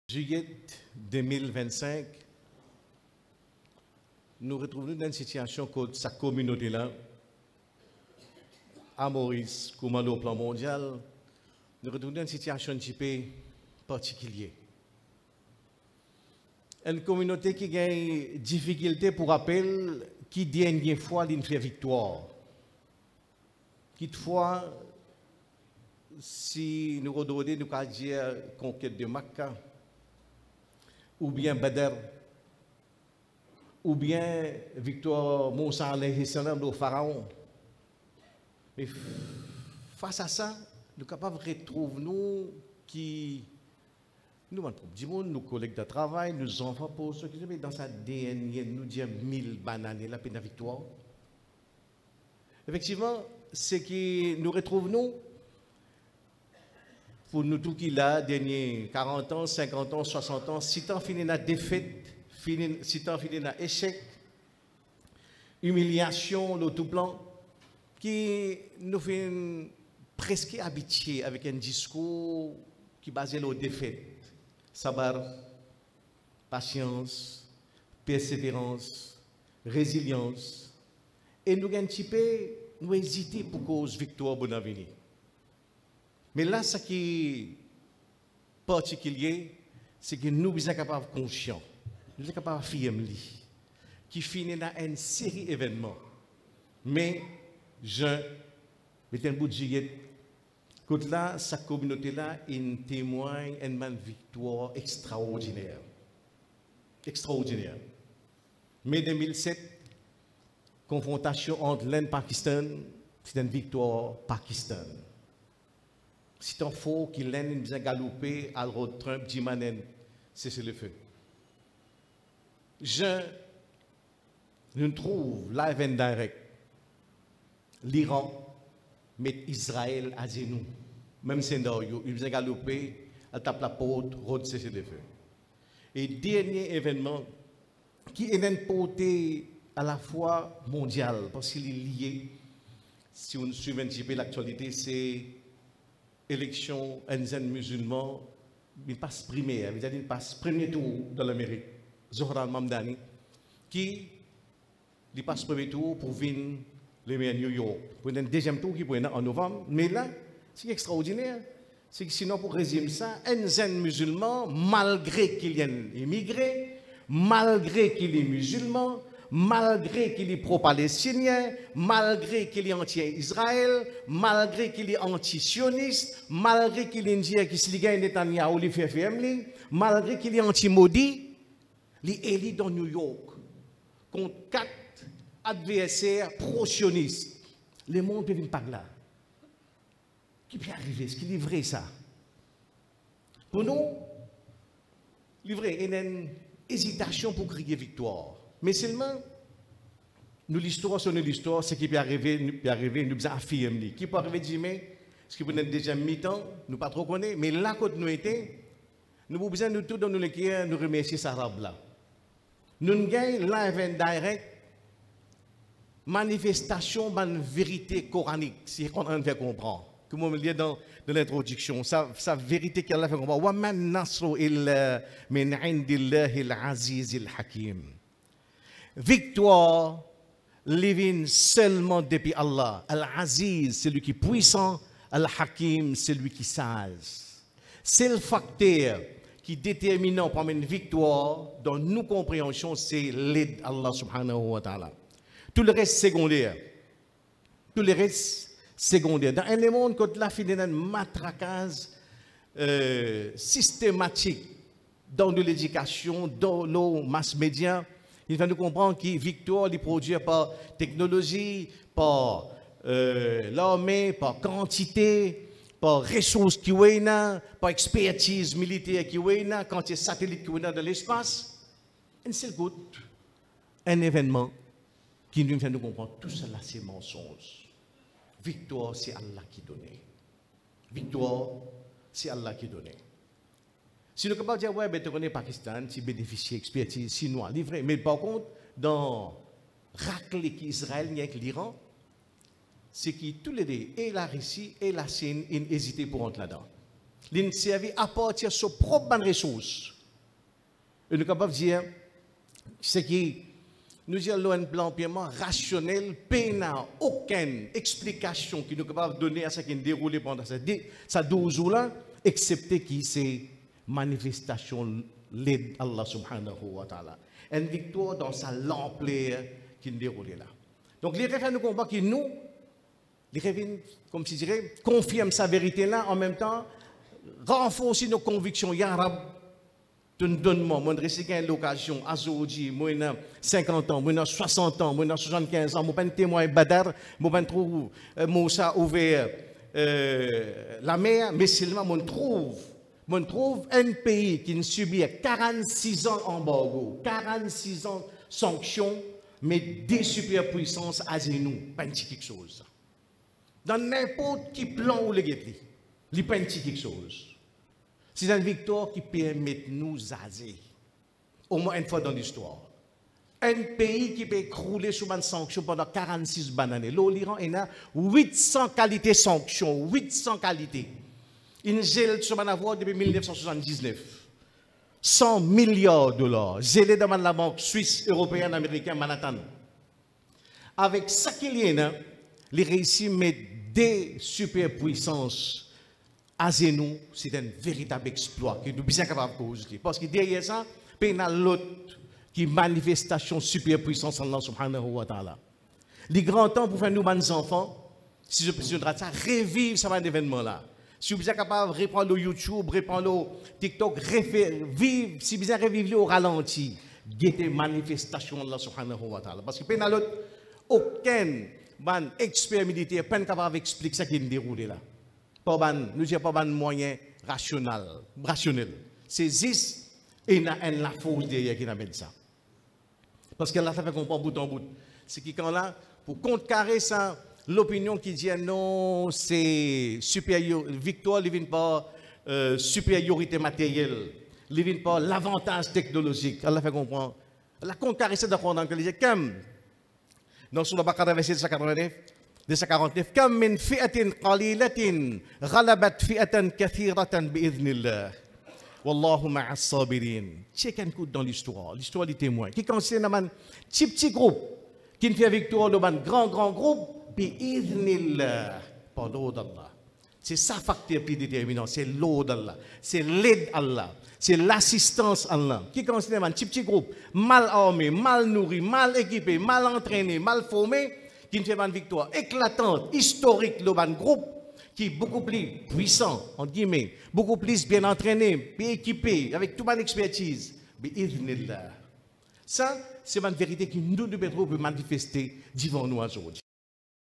Juillet 2025, nous retrouvons dans une situation que sa communauté-là, à Maurice, commandé au plan mondial, nous retrouvons dans une situation un petit peu particulière. Une communauté qui a des difficultés pour rappel, qui dernière fois d'une fait victoire. Toutefois, si nous regardons, nous allons dire conquête de Makkah, ou bien Badr, ou bien victoire Moussa alayhi salam au pharaon. Mais face à ça, nous sommes capables de retrouver nous qui nous disons, nos collègues de travail, nos enfants, pour ceux qui sont dans sa DNA, nous disons 1000 bananes, la peine de victoire. Effectivement, ce qui nous retrouve nous, pour nous tous qui là, dernier 40 ans, 50 ans, 60 ans, si tant fini la défaite, si tant fini la échec, humiliation, le tout plan, qui nous fait presque habitués avec un discours qui est basé sur la défaite. Sabar, patience, persévérance, résilience. Et nous avons un petit peu, nous hésiter pour cause victoire bonne avenir. Mais là, ce qui est particulier, c'est que nous sommes capables de conscients, nous sommes capables de faire qui finit dans une série d'événements. Mais je mets un bout de juillet. Côté là, sa communauté-là, il témoigne d'une victoire extraordinaire. Extraordinaire. Mai 2007, confrontation entre l'Inde et Pakistan, c'est une victoire Pakistan. C'est un faux qui l'Inde a galopé à l'autre Trump, dit Manen, c'est le feu. Nous trouvons live and direct. L'Iran met Israël à genoux. Même scénario, ils ont galopé, à tape la porte, road cessez le feu. Et dernier événement qui est une portée à la fois mondiale, parce qu'il est lié, si on suit un petit peu l'actualité, c'est l'élection NZN musulman, il passe primaire, il passe premier tour dans l'Amérique, Zohran Mamdani, qui il passe premier tour pour venir le maire New York. Pour un deuxième tour qui est en novembre. Mais là, c'est extraordinaire. C'est que sinon, pour résumer ça, un zen musulman, malgré qu'il ait immigré, malgré qu'il est musulman, malgré qu'il est pro-palestinien, malgré qu'il est anti-Israël, malgré qu'il est anti-sioniste, malgré qu'il est indien qui se ligue à Netanyahu, il fait FML, malgré qu'il est anti-maudit, il est élu dans New York contre 4 adversaires pro-sionistes. Le monde peut venir par là. Qui peut arriver? Est-ce qu'il est vrai ça? Pour nous, il est vrai, il y a une hésitation pour crier victoire. Mais seulement, nous, l'histoire, c'est l'histoire, ce qui peut arriver, nous devons affirmer. Qui peut arriver dire, mais, ce qui peut être déjà mi-temps, nous ne pas trop connaître, mais là, quand nous étions, nous avons besoin de tout dans nous remercier ces Arabes-là. Nous avons live and direct, manifestation de vérité coranique, si on en fait comprendre. Comme on le dit dans l'introduction, sa vérité qu'elle a fait comprendre. Wa man nasru illa min indillahi al-aziz al-hakim. Victoire, living seulement depuis Allah. Al-aziz, c'est lui qui est puissant. Al-hakim, c'est lui qui est sage. C'est le facteur qui est déterminant pour une victoire dans nos compréhensions, c'est l'aide d'Allah subhanahu wa ta'ala. Tout le reste secondaire. Tout le reste secondaire. Dans un monde, quand la fin d'un matraquage systématique dans de l'éducation, dans nos mass médias, il va nous comprendre que victoire est produite par technologie, par l'armée, par quantité, par ressources qui sont là, par expertise militaire qui est là, quantité satellites qui sont là dans l'espace. Un seul coup, un événement qui nous fait nous comprendre tout cela, c'est mensonge. Victoire, c'est Allah qui donne. Victoire, c'est Allah qui donne. Si nous pouvons dire, ouais, ben, tu connais Pakistan, tu bénéficies d'expertise chinoise, livré. Mais par contre, dans racler qu'Israël n'y a avec l'Iran, c'est que tous les deux, et la Russie et la Chine, ils hésitaient pour entrer là-dedans. Ils servent à partir de ses propres ressources Et nous sommes capables de dire, ce qui nous disons un plan purement rationnel, n'a aucune explication qui nous est capable de donner à ce qui est déroulé pendant ces 12 jours-là, excepté qui c'est manifestation l'aide Allah subhanahu wa ta'ala. Une victoire dans sa l'ampleur qui est déroulée là. Donc les référents nous combattent qui nous, les référents, comme je dirais, confirment sa vérité là, en même temps, renforcent nos convictions. Ya Rab, donne-moi, moi, j'ai l'occasion, à aujourd'hui, moi, j'ai 50 ans, moi, j'ai 60 ans, moi, j'ai 75 ans, moi, je suis témoin Badar, moi, je trouve Moussa ouvert la mer, mais seulement, moi, je trouve un pays qui subit 46 ans embargo, 46 ans sanctions, mais des superpuissances à genoux, pas quelque chose. Dans n'importe quel plan où les guettes, il n'y a pas quelque chose. C'est une victoire qui permet de nous azer, au moins une fois dans l'histoire. Un pays qui peut écrouler sous une sanction pendant 46 années. L'Iran a 800 qualités sanctions, 800 qualités. Il gèle sur une avoir depuis 1979. 100 milliards de dollars. Gélé dans la banque suisse, européenne, américaine, Manhattan. Avec ça qu'il y a, les réussit à mettre des superpuissances à nous, c'est un véritable exploit que nous sommes bien capables de causer. Parce que derrière ça, il y a l'autre qui manifestation superpuissance Allah subhanahu wa ta'ala. Les grands temps pour faire nous, nos enfants, si je peux dire ça, revivre ce événement-là. Si vous êtes capable de reprendre le YouTube, reprendre le TikTok, vivre, si vous êtes revivre au ralenti, guetter manifestation Allah subhanahu wa ta'ala. Parce que il y a l'autre, aucun expert militaire n'est capable d'expliquer ce qui est déroulé là. Nous n'avons pas de moyen rationnel. C'est juste et la force derrière qui amène ça. Parce que là, ça fait qu'on prend bout en bout. C'est qui quand là, pour contrecarrer ça, l'opinion qui dit non, c'est victoire, il ne vient pas supériorité matérielle, il ne vient pas l'avantage technologique. Allah fait comprendre. La contrecarrer ça d'accord dans le comme dans sur le Baqara verset 249, comme min fi'atin qalilatin ghalabat fi'atan kathiratan bi'idhnillah. Wallahu ma'as sabirin. Check un coup dans l'histoire des témoins. Qui concerne un petit groupe qui fait victoire dans un grand groupe, bi'idhnillah, par l'eau d'Allah. C'est ça facteur plus déterminant, c'est l'eau d'Allah, c'est l'aide d'Allah, c'est l'assistance d'Allah. Qui concerne un petit groupe mal armé, mal nourri, mal équipé, mal entraîné, mal formé, qui fait une victoire éclatante, historique, dans un groupe qui est beaucoup plus puissant, entre guillemets, beaucoup plus bien entraîné, bien équipé, avec toute mon expertise. Ça, c'est une vérité qui nous devons manifester devant nous aujourd'hui.